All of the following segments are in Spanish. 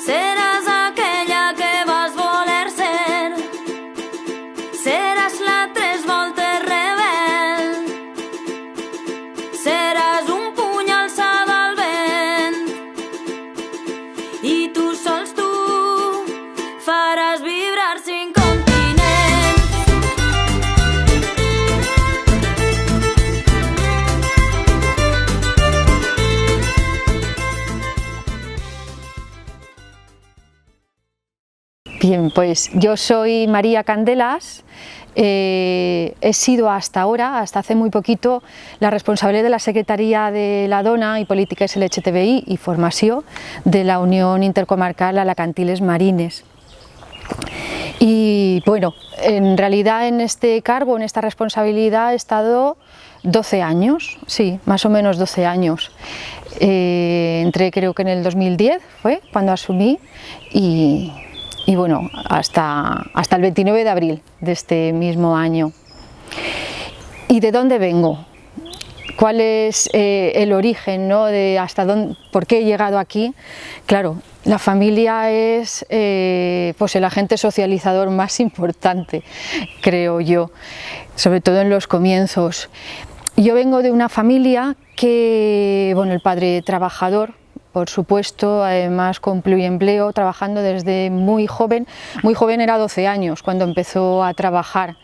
seràs aquella que vas voler ser, seràs la tres voltes rebel, seràs un puny alçat al vent i tu sols tu faràs vibrar 5 continents. Bien, pues yo soy María Candelas, he sido hasta ahora, hasta hace muy poquito, la responsable de la Secretaría de la Dona y Polítiques LGTBI y Formació de la Unión Intercomarcal Alacantiles Marines. Y bueno, en realidad en este cargo, en esta responsabilidad he estado 12 años, sí, más o menos 12 años. Entré creo que en el 2010 fue cuando asumí y bueno, hasta el 29 de abril de este mismo año. ¿Y de dónde vengo? ¿Cuál es el origen, ¿no? De hasta dónde, por qué he llegado aquí? Claro, la familia es pues el agente socializador más importante, creo yo, sobre todo en los comienzos. Yo vengo de una familia que, bueno, el padre trabajador, por supuesto, además con pluriempleo, trabajando desde muy joven era 12 años cuando empezó a trabajar,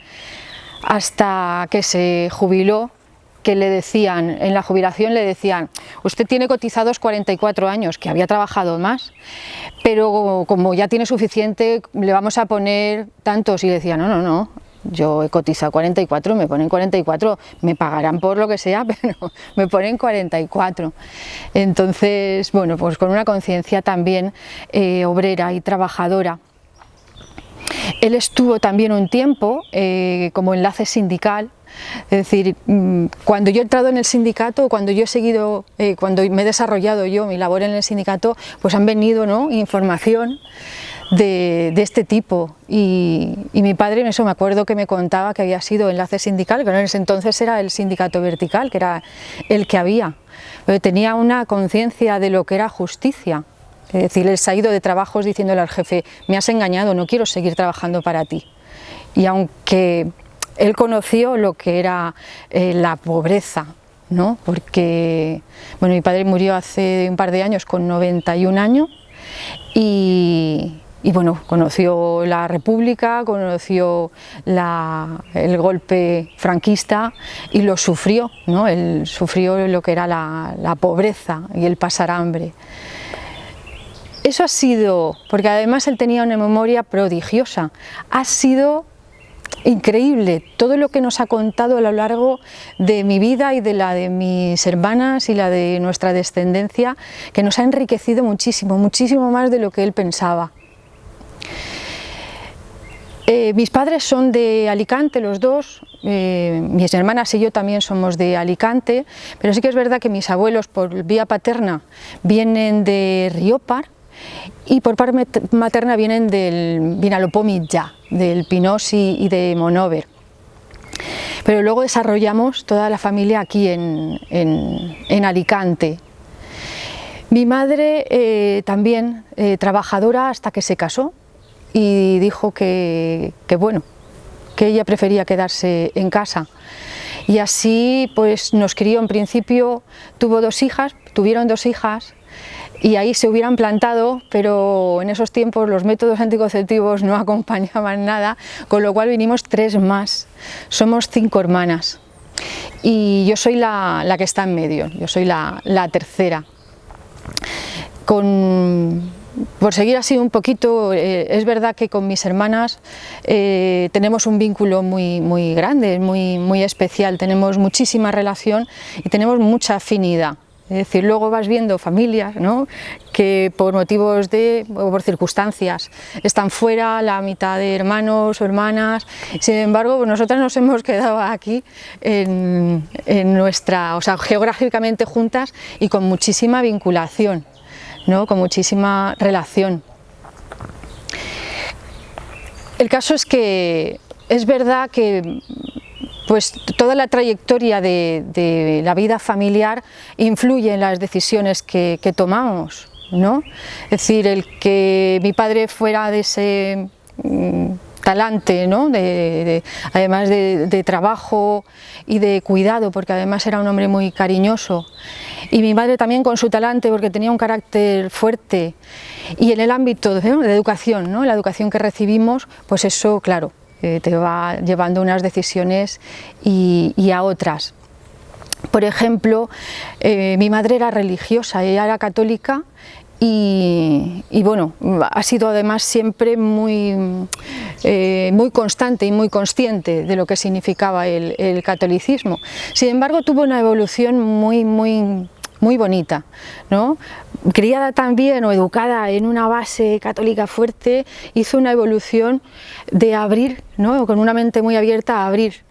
hasta que se jubiló, que le decían, en la jubilación le decían, usted tiene cotizados 44 años, que había trabajado más, pero como ya tiene suficiente, le vamos a poner tantos, y le decían, no, yo he cotizado 44, me ponen 44, me pagarán por lo que sea, pero me ponen 44. Entonces, bueno, pues con una conciencia también obrera y trabajadora. Él estuvo también un tiempo como enlace sindical, es decir, cuando yo he entrado en el sindicato, cuando yo he seguido, cuando me he desarrollado yo mi labor en el sindicato, pues han venido, ¿no?, información de este tipo y mi padre, en eso me acuerdo que me contaba que había sido enlace sindical, que en ese entonces era el sindicato vertical, que era el que había, pero tenía una conciencia de lo que era justicia. Es decir, él se ha ido de trabajos diciéndole al jefe, me has engañado, no quiero seguir trabajando para ti. Y aunque él conoció lo que era la pobreza, ¿no?, porque bueno, mi padre murió hace un par de años con 91 años y bueno, conoció la República, conoció el golpe franquista y lo sufrió, ¿no? Él sufrió lo que era la pobreza y el pasar hambre. Eso ha sido, porque además él tenía una memoria prodigiosa, ha sido increíble todo lo que nos ha contado a lo largo de mi vida y de la de mis hermanas y la de nuestra descendencia, que nos ha enriquecido muchísimo, muchísimo más de lo que él pensaba. Mis padres son de Alicante, los dos, mis hermanas y yo también somos de Alicante, pero sí que es verdad que mis abuelos por vía paterna vienen de Riópar y por parte materna vienen del Vinalopó Mitjà, del Pinós y de Monòver. Pero luego desarrollamos toda la familia aquí en Alicante. Mi madre también trabajadora hasta que se casó y dijo que bueno, que ella prefería quedarse en casa. Y así pues nos crió. En principio tuvieron dos hijas y ahí se hubieran plantado, pero en esos tiempos los métodos anticonceptivos no acompañaban nada, con lo cual vinimos 3 más. Somos 5 hermanas y yo soy la que está en medio, yo soy la tercera. Por seguir así un poquito, es verdad que con mis hermanas tenemos un vínculo muy grande, muy especial, tenemos muchísima relación y tenemos mucha afinidad. Es decir, luego vas viendo familias, ¿no?, que por motivos o por circunstancias están fuera, la mitad de hermanos o hermanas. Sin embargo, pues nosotras nos hemos quedado aquí en o sea, geográficamente juntas y con muchísima vinculación, ¿no?, con muchísima relación. El caso es que es verdad que pues toda la trayectoria de la vida familiar influye en las decisiones que tomamos. ¿no? Es decir, el que mi padre fuera de ese talante, ¿no? Además de trabajo y de cuidado, porque además era un hombre muy cariñoso, y mi madre también con su talante porque tenía un carácter fuerte, y en el ámbito de educación, ¿no? La educación que recibimos, pues eso, claro, te va llevando unas decisiones y a otras. Por ejemplo, mi madre era religiosa, ella era católica, y bueno, ha sido además siempre muy constante y muy consciente de lo que significaba el catolicismo. Sin embargo, tuvo una evolución muy bonita, ¿no? Criada también o educada en una base católica fuerte, hizo una evolución de abrir, ¿no? Con una mente muy abierta a abrir.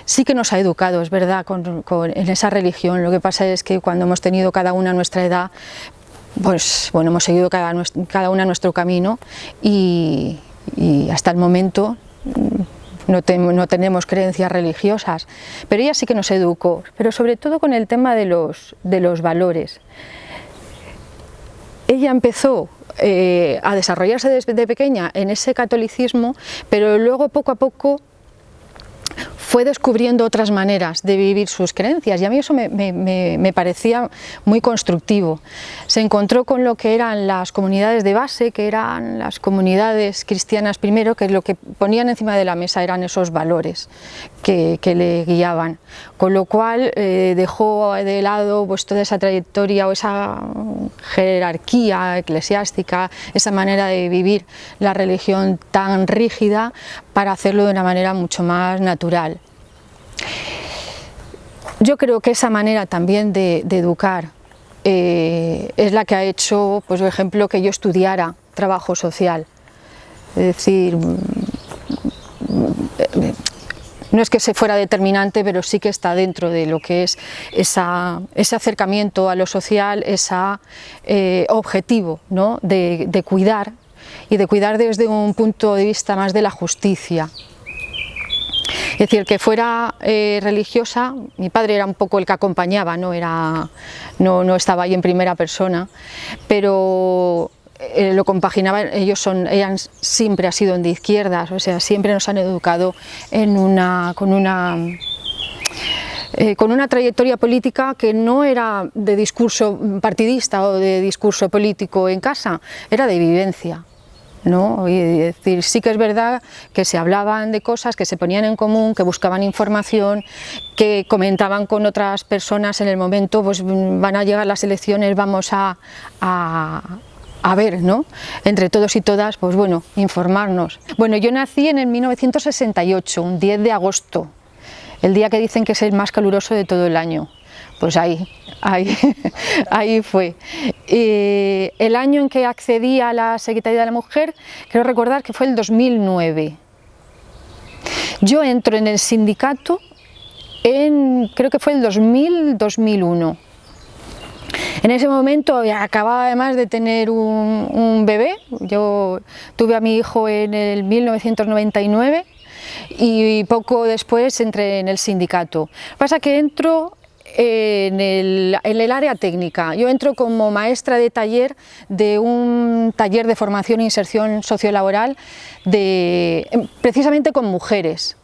Sí que nos ha educado, es verdad, en esa religión. Lo que pasa es que cuando hemos tenido cada una nuestra edad, pues bueno, hemos seguido cada una nuestro camino, y hasta el momento no tenemos creencias religiosas, pero ella sí que nos educó, pero sobre todo con el tema de los valores. Ella empezó a desarrollarse desde pequeña en ese catolicismo, pero luego poco a poco fue descubriendo otras maneras de vivir sus creencias, y a mí eso me parecía muy constructivo. Se encontró con lo que eran las comunidades de base, que eran las comunidades cristianas primero, que lo que ponían encima de la mesa eran esos valores que le guiaban, con lo cual dejó de lado pues toda esa trayectoria o esa jerarquía eclesiástica, esa manera de vivir la religión tan rígida, para hacerlo de una manera mucho más natural. Yo creo que esa manera también de educar es la que ha hecho, pues, por ejemplo, que yo estudiara trabajo social. Es decir, no es que se fuera determinante, pero sí que está dentro de lo que es ese acercamiento a lo social, ese objetivo, ¿no? de cuidar, y de cuidar desde un punto de vista más de la justicia. Es decir, que fuera religiosa, mi padre era un poco el que acompañaba, no estaba ahí en primera persona, pero lo compaginaban. Ella siempre ha sido de izquierdas, o sea, siempre nos han educado con una trayectoria política que no era de discurso partidista o de discurso político en casa, era de vivencia, ¿no? Y es decir, sí que es verdad que se hablaban de cosas, que se ponían en común, que buscaban información, que comentaban con otras personas en el momento, pues van a llegar las elecciones, vamos a ver, ¿no? Entre todos y todas, pues bueno, informarnos. Bueno, yo nací en el 1968, un 10 de agosto, el día que dicen que es el más caluroso de todo el año. Pues ahí fue. El año en que accedí a la Secretaría de la Mujer, creo recordar que fue el 2009. Yo entro en el sindicato creo que fue el 2000-2001. En ese momento acababa además de tener un bebé. Yo tuve a mi hijo en el 1999 y poco después entré en el sindicato. Pasa que entro en el área técnica. Yo entro como maestra de taller de un taller de formación e inserción sociolaboral precisamente con mujeres.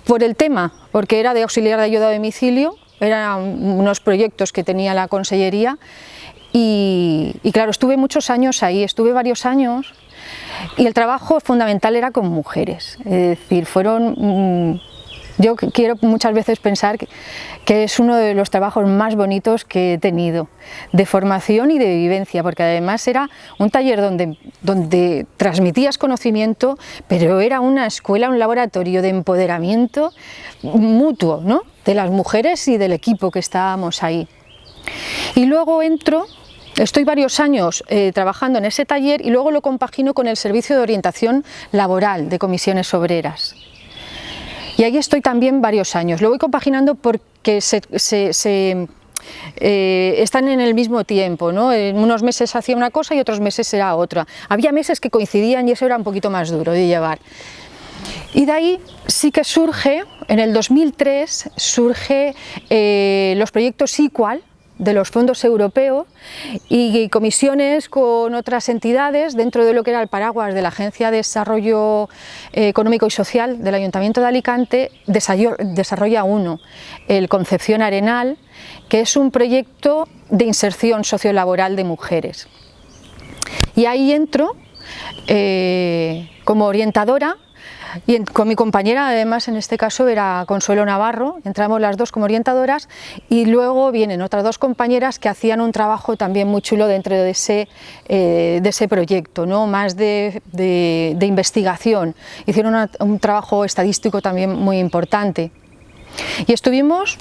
Por el tema, porque era de auxiliar de ayuda a domicilio, eran unos proyectos que tenía la consellería y claro, estuve muchos años ahí, estuve varios años, y el trabajo fundamental era con mujeres. Es decir, yo quiero muchas veces pensar que es uno de los trabajos más bonitos que he tenido, de formación y de vivencia, porque además era un taller donde transmitías conocimiento, pero era una escuela, un laboratorio de empoderamiento mutuo, ¿no? De las mujeres y del equipo que estábamos ahí. Y luego estoy varios años trabajando en ese taller y luego lo compagino con el servicio de orientación laboral de comisiones obreras. Y ahí estoy también varios años. Lo voy compaginando porque están en el mismo tiempo, ¿no? En unos meses hacía una cosa y otros meses era otra. Había meses que coincidían y eso era un poquito más duro de llevar. Y de ahí sí que surge, en el 2003, los proyectos Equal, de los fondos europeos y comisiones con otras entidades dentro de lo que era el paraguas de la Agencia de Desarrollo Económico y Social del Ayuntamiento de Alicante. Desarrolla uno, el Concepción Arenal, que es un proyecto de inserción sociolaboral de mujeres. Y ahí entro como orientadora, y con mi compañera, además en este caso era Consuelo Navarro, entramos las dos como orientadoras y luego vienen otras dos compañeras que hacían un trabajo también muy chulo dentro de ese proyecto, ¿no? Más de investigación, hicieron un trabajo estadístico también muy importante. Y estuvimos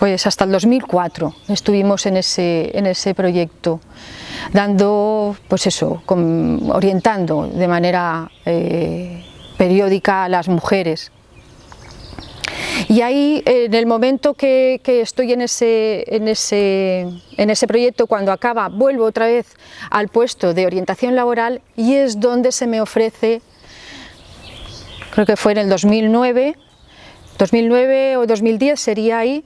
pues hasta el 2004, estuvimos en ese proyecto, dando, pues eso, orientando de manera periódica a las mujeres. Y ahí, en el momento que estoy en ese proyecto, cuando acaba, vuelvo otra vez al puesto de orientación laboral y es donde se me ofrece, creo que fue en el 2009 o 2010 sería ahí,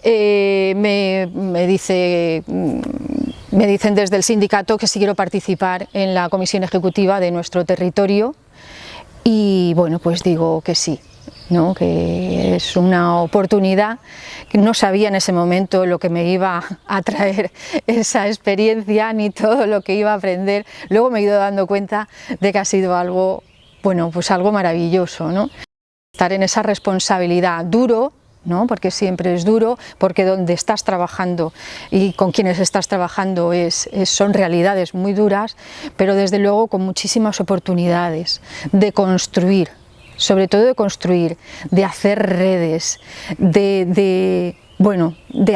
me dicen desde el sindicato que si quiero participar en la comisión ejecutiva de nuestro territorio. Y bueno, pues digo que sí, ¿no? Que es una oportunidad, que no sabía en ese momento lo que me iba a traer esa experiencia ni todo lo que iba a aprender. Luego me he ido dando cuenta de que ha sido algo, bueno, pues algo maravilloso, ¿no? Estar en esa responsabilidad, duro, ¿no? Porque siempre es duro, porque donde estás trabajando y con quienes estás trabajando son realidades muy duras, pero desde luego con muchísimas oportunidades de construir, sobre todo de construir, de hacer redes, de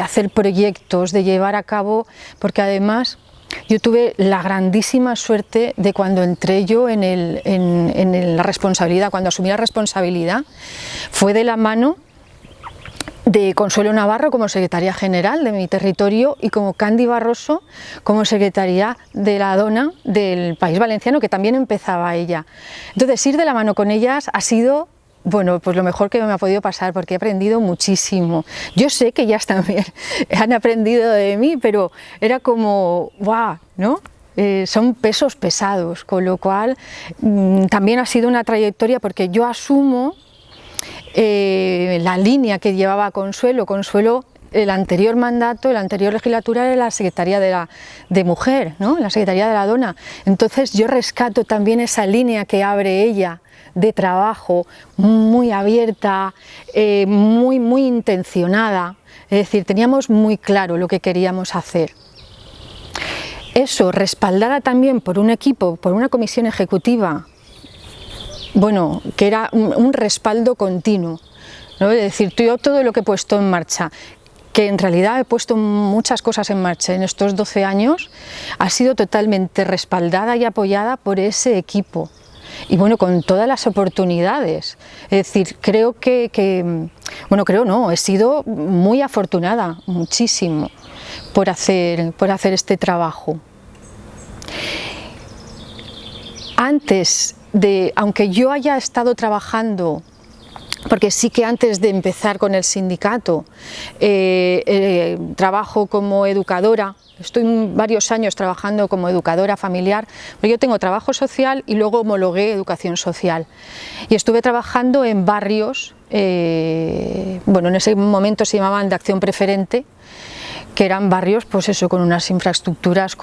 hacer proyectos, de llevar a cabo, porque además yo tuve la grandísima suerte de cuando entré yo en la responsabilidad, cuando asumí la responsabilidad, fue de la mano de Consuelo Navarro como secretaria general de mi territorio y como Candy Barroso como secretaria de la Dona del País Valenciano, que también empezaba ella. Entonces, ir de la mano con ellas ha sido, bueno, pues lo mejor que me ha podido pasar, porque he aprendido muchísimo. Yo sé que ellas también han aprendido de mí, pero era como, ¡guau!, ¿no? Son pesos pesados, con lo cual también ha sido una trayectoria, porque yo asumo la línea que llevaba Consuelo. El anterior mandato, la anterior legislatura era la Secretaría de Mujer, ¿no? La Secretaría de la Dona. Entonces yo rescato también esa línea que abre ella de trabajo, muy abierta, muy intencionada. Es decir, teníamos muy claro lo que queríamos hacer. Eso, respaldada también por un equipo, por una comisión ejecutiva, bueno, que era un respaldo continuo, ¿no? Es decir, yo todo lo que he puesto en marcha, que en realidad he puesto muchas cosas en marcha en estos 12 años, ha sido totalmente respaldada y apoyada por ese equipo. Y bueno, con todas las oportunidades. Es decir, creo he sido muy afortunada, muchísimo, por hacer este trabajo. Aunque yo haya estado trabajando, porque sí que antes de empezar con el sindicato trabajo como educadora, estoy varios años trabajando como educadora familiar, pero yo tengo trabajo social y luego homologué educación social. Y estuve trabajando en barrios, en ese momento se llamaban de acción preferente, que eran barrios, pues eso, con unas infraestructuras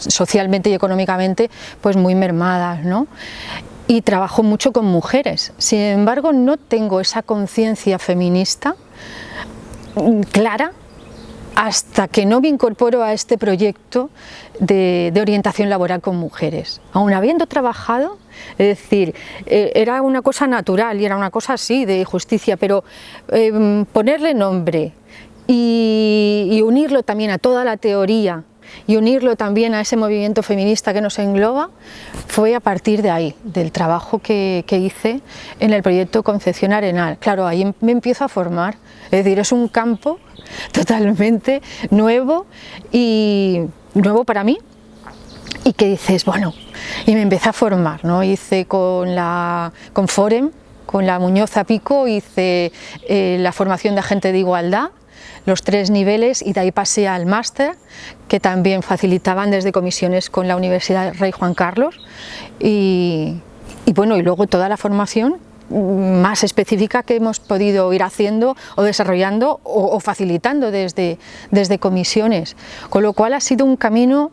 socialmente y económicamente pues muy mermadas, ¿no? Y trabajo mucho con mujeres. Sin embargo, no tengo esa conciencia feminista clara hasta que no me incorporo a este proyecto de orientación laboral con mujeres. Aun habiendo trabajado, es decir, era una cosa natural y era una cosa así de justicia, pero ponerle nombre y unirlo también a toda la teoría y unirlo también a ese movimiento feminista que nos engloba, fue a partir de ahí, del trabajo que hice en el proyecto Concepción Arenal. Claro, ahí me empiezo a formar, es decir, es un campo totalmente nuevo y nuevo para mí, y que dices, bueno, y me empecé a formar, ¿no? Hice con Forem, con la Muñoz a Pico, hice la formación de agente de igualdad, los 3 niveles y de ahí pasé al máster, que también facilitaban desde comisiones con la Universidad Rey Juan Carlos y bueno, y luego toda la formación más específica que hemos podido ir haciendo o desarrollando o facilitando desde comisiones, con lo cual ha sido un camino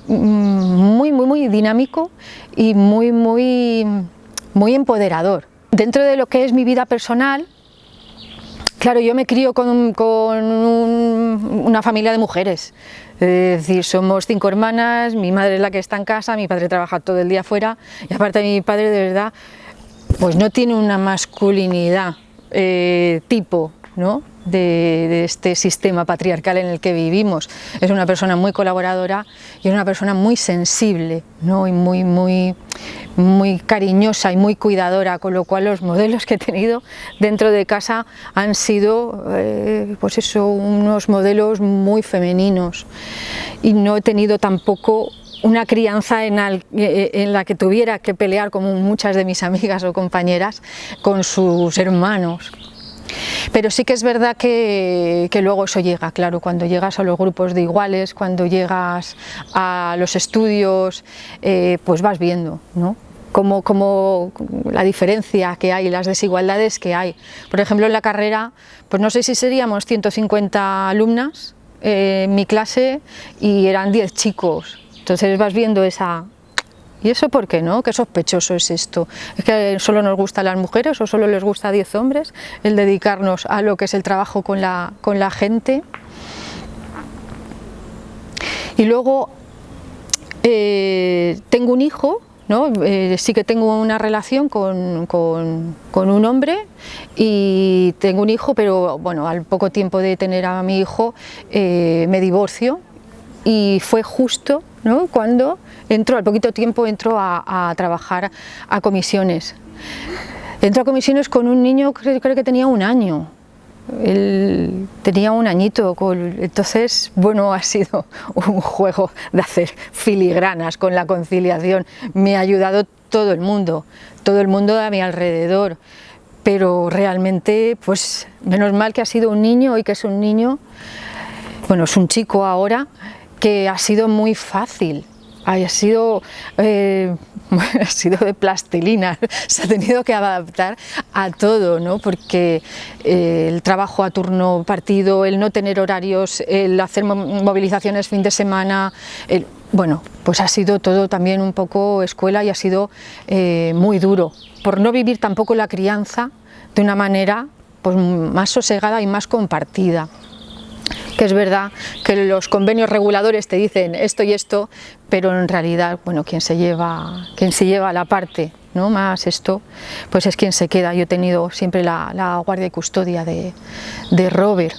muy dinámico y muy empoderador. Dentro de lo que es mi vida personal, claro, yo me crío con una familia de mujeres, es decir, somos 5 hermanas, mi madre es la que está en casa, mi padre trabaja todo el día fuera y aparte mi padre de verdad pues no tiene una masculinidad tipo, ¿no? de este sistema patriarcal en el que vivimos. Es una persona muy colaboradora y es una persona muy sensible, ¿no? Y muy cariñosa y muy cuidadora, con lo cual los modelos que he tenido dentro de casa han sido pues eso, unos modelos muy femeninos, y no he tenido tampoco una crianza en la que tuviera que pelear, como muchas de mis amigas o compañeras, con sus hermanos. Pero sí que es verdad que luego eso llega, claro, cuando llegas a los grupos de iguales, cuando llegas a los estudios, pues vas viendo, ¿no? Como la diferencia que hay, las desigualdades que hay. Por ejemplo, en la carrera, pues no sé si seríamos 150 alumnas en mi clase y eran 10 chicos. Entonces vas viendo esa... ¿Y eso por qué no? ¿Qué sospechoso es esto? ¿Es que solo nos gusta a las mujeres o solo les gusta a 10 hombres el dedicarnos a lo que es el trabajo con la gente? Y luego tengo un hijo, ¿no? Sí que tengo una relación con un hombre y tengo un hijo, pero bueno, al poco tiempo de tener a mi hijo me divorcio. Y fue justo, ¿no? Cuando al poquito tiempo entro a trabajar a comisiones. Entro a comisiones con un niño, creo que tenía 1 año. Él tenía 1 añito, entonces, bueno, ha sido un juego de hacer filigranas con la conciliación. Me ha ayudado todo el mundo a mi alrededor, pero realmente, pues, menos mal que ha sido un niño y que es un niño, bueno, es un chico ahora, que ha sido muy fácil, ha sido de plastilina, se ha tenido que adaptar a todo, ¿no? Porque el trabajo a turno partido, el no tener horarios, el hacer movilizaciones fin de semana, bueno, pues ha sido todo también un poco escuela y ha sido muy duro, por no vivir tampoco la crianza de una manera pues, más sosegada y más compartida. Que es verdad que los convenios reguladores te dicen esto y esto, pero en realidad, bueno, quien se lleva la parte, ¿no? Más esto, pues es quien se queda. Yo he tenido siempre la guardia y custodia de Robert.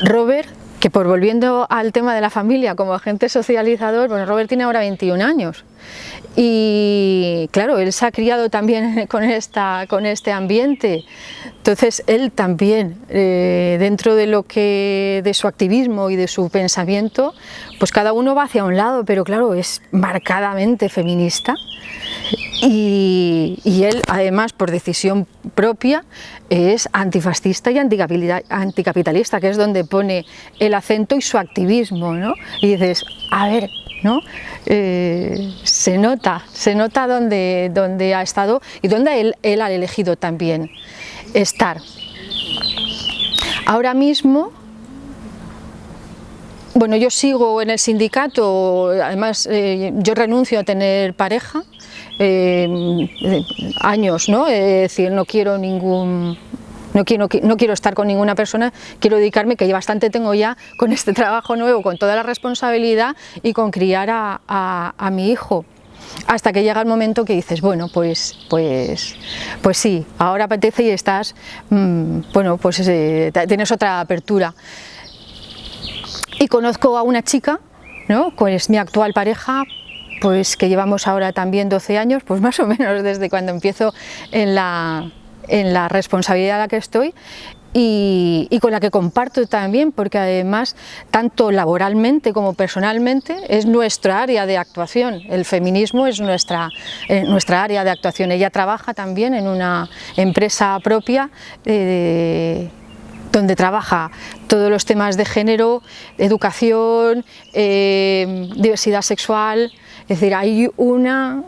Robert, que por volviendo al tema de la familia como agente socializador, bueno, Robert tiene ahora 21 años. Y claro, él se ha criado también con este ambiente, entonces él también, dentro de su activismo y de su pensamiento, pues cada uno va hacia un lado, pero claro, es marcadamente feminista. Y él, además, por decisión propia, es antifascista y anticapitalista, que es donde pone el acento y su activismo, ¿no? Y dices, a ver, ¿no? Se nota dónde ha estado y dónde él ha elegido también estar. Ahora mismo, bueno, yo sigo en el sindicato, además yo renuncio a tener pareja, años, ¿no? Es decir, no quiero estar con ninguna persona, quiero dedicarme, que ya bastante tengo ya con este trabajo nuevo, con toda la responsabilidad y con criar a mi hijo. Hasta que llega el momento que dices, bueno, pues sí, ahora apetece y estás, bueno, pues tienes otra apertura. Y conozco a una chica, ¿no? Pues mi actual pareja, pues que llevamos ahora también 12 años, pues más o menos desde cuando empiezo en la responsabilidad en la que estoy y con la que comparto también, porque además tanto laboralmente como personalmente es nuestra área de actuación. El feminismo es nuestra área de actuación. Ella trabaja también en una empresa propia donde trabaja todos los temas de género, educación, diversidad sexual. Es decir, hay una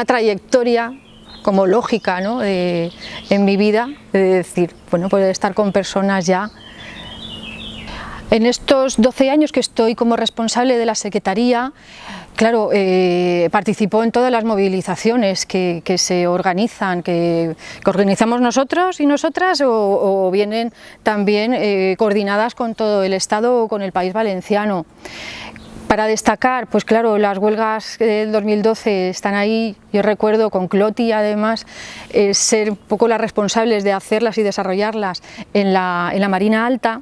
trayectoria como lógica, ¿no?, en mi vida, de decir, bueno, poder estar con personas ya. En estos 12 años que estoy como responsable de la Secretaría, claro, participo en todas las movilizaciones que se organizan, que organizamos nosotros y nosotras, o vienen también coordinadas con todo el Estado o con el País Valenciano. Para destacar, pues claro, las huelgas del 2012 están ahí. Yo recuerdo con Cloti, además, ser un poco las responsables de hacerlas y desarrollarlas en la Marina Alta.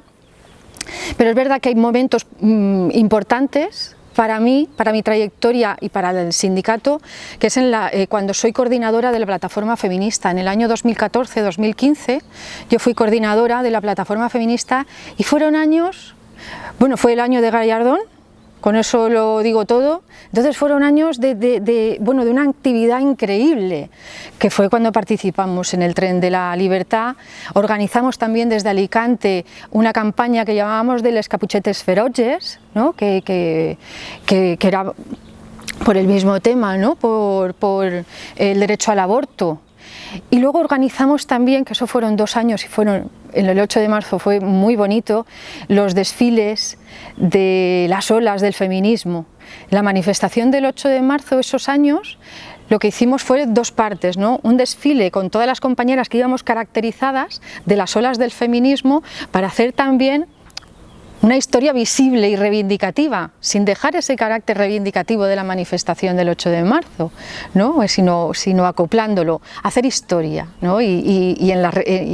Pero es verdad que hay momentos importantes para mí, para mi trayectoria y para el sindicato, que es cuando soy coordinadora de la plataforma feminista. En el año 2014-2015 yo fui coordinadora de la plataforma feminista y fueron años, bueno, fue el año de Gallardón, con eso lo digo todo. Entonces fueron años de una actividad increíble, que fue cuando participamos en el Tren de la Libertad. Organizamos también desde Alicante una campaña que llamábamos de Les Capuchetes Feroces, ¿no?, que era por el mismo tema, ¿no?, por el derecho al aborto. Y luego organizamos también, que eso fueron 2 años y fueron, en el 8 de marzo fue muy bonito, los desfiles de las olas del feminismo. La manifestación del 8 de marzo, esos años, lo que hicimos fue 2 partes, ¿no? Un desfile con todas las compañeras que íbamos caracterizadas de las olas del feminismo, para hacer también una historia visible y reivindicativa, sin dejar ese carácter reivindicativo de la manifestación del 8 de marzo, ¿no?, sino acoplándolo, hacer historia, ¿no?, y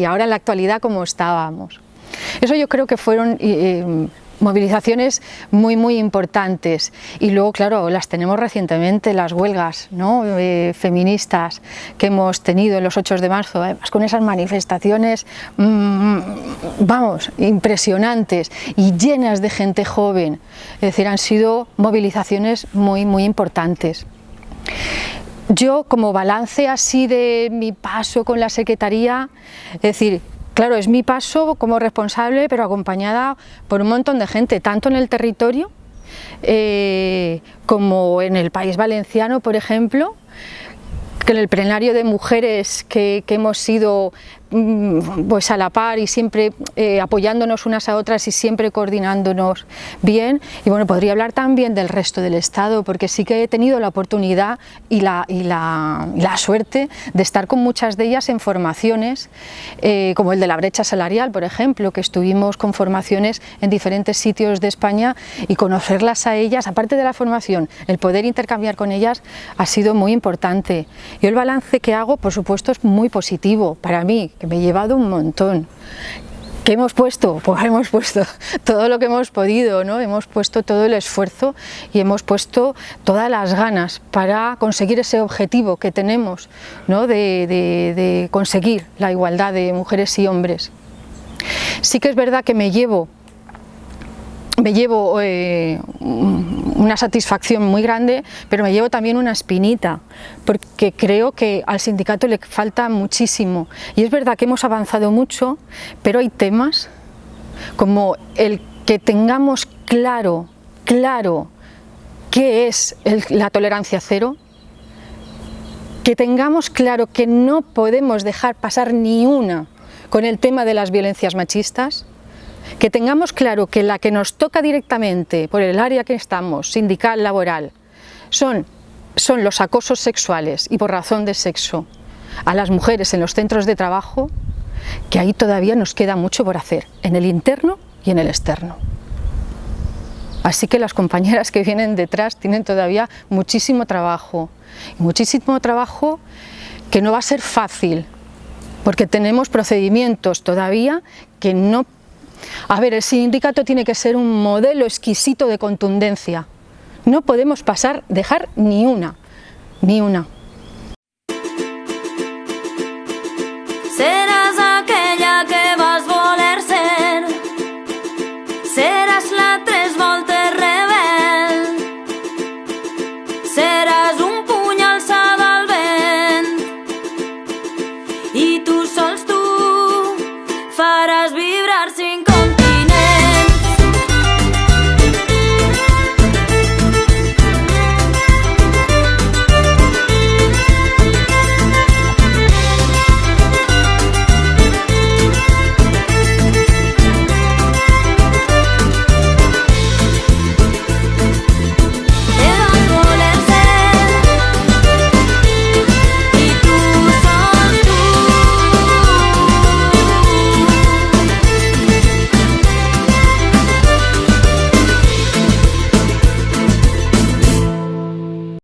ahora en la actualidad como estábamos. Eso yo creo que fueron movilizaciones muy, muy importantes. Y luego, claro, las tenemos recientemente, las huelgas, ¿no?, feministas que hemos tenido en los 8 de marzo, además con esas manifestaciones, vamos, impresionantes y llenas de gente joven. Es decir, han sido movilizaciones muy, muy importantes. Yo, como balance así de mi paso con la Secretaría, es decir, claro, es mi paso como responsable, pero acompañada por un montón de gente, tanto en el territorio como en el País Valenciano, por ejemplo, que en el plenario de mujeres que hemos sido pues a la par y siempre apoyándonos unas a otras y siempre coordinándonos bien. Y bueno, podría hablar también del resto del Estado, porque sí que he tenido la oportunidad y la suerte de estar con muchas de ellas en formaciones, como el de la brecha salarial, por ejemplo, que estuvimos con formaciones en diferentes sitios de España, y conocerlas a ellas, aparte de la formación, el poder intercambiar con ellas ha sido muy importante. Yo el balance que hago, por supuesto, es muy positivo para mí, que me he llevado un montón. ¿Qué hemos puesto? Pues hemos puesto todo lo que hemos podido, ¿no? Hemos puesto todo el esfuerzo y hemos puesto todas las ganas para conseguir ese objetivo que tenemos, ¿no?, de conseguir la igualdad de mujeres y hombres. Sí que es verdad que me llevo una satisfacción muy grande, pero me llevo también una espinita, porque creo que al sindicato le falta muchísimo. Y es verdad que hemos avanzado mucho, pero hay temas como el que tengamos claro qué es la tolerancia cero, que tengamos claro que no podemos dejar pasar ni una con el tema de las violencias machistas, que tengamos claro que la que nos toca directamente por el área que estamos, sindical, laboral, son los acosos sexuales y por razón de sexo a las mujeres en los centros de trabajo, que ahí todavía nos queda mucho por hacer, en el interno y en el externo. Así que las compañeras que vienen detrás tienen todavía muchísimo trabajo que no va a ser fácil, porque tenemos procedimientos todavía que no... A ver, el sindicato tiene que ser un modelo exquisito de contundencia. No podemos dejar ni una.